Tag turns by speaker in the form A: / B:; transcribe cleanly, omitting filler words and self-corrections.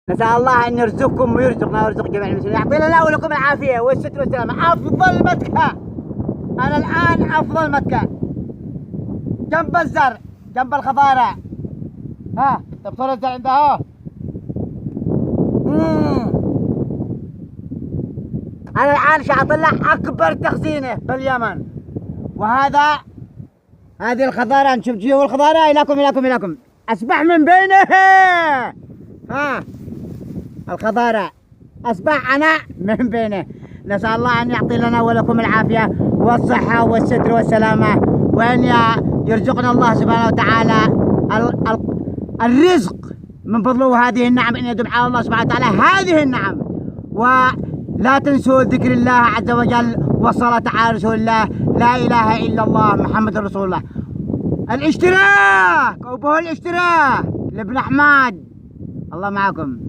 A: نسأل الله أن يرزقكم ويرزقنا ويرزق جميع المسلمين، يعطي لنا ولكم العافية والستر والسلامة. أفضل مكة، أنا الآن أفضل مكة جنب الزرع، جنب الخضارة. ها تبصر الزرع عندها. أنا الآن شاطلع أكبر تخزينة باليمن، هذه الخضارة. نشوف جيو الخضارة إليكم أسبح من بينه. ها الخضارة أسبح أنا من بينه. نسأل الله أن يعطي لنا ولكم العافية والصحة والستر والسلامة، وأن يرزقنا الله سبحانه وتعالى الرزق من فضله، هذه النعم. إن يدعو على الله سبحانه وتعالى هذه النعم، ولا تنسوا ذكر الله عز وجل والصلاة على رسول الله. لا إله إلا الله محمد رسول الله. الاشتراك، أبوه الاشتراك لابن أحمد. الله معكم.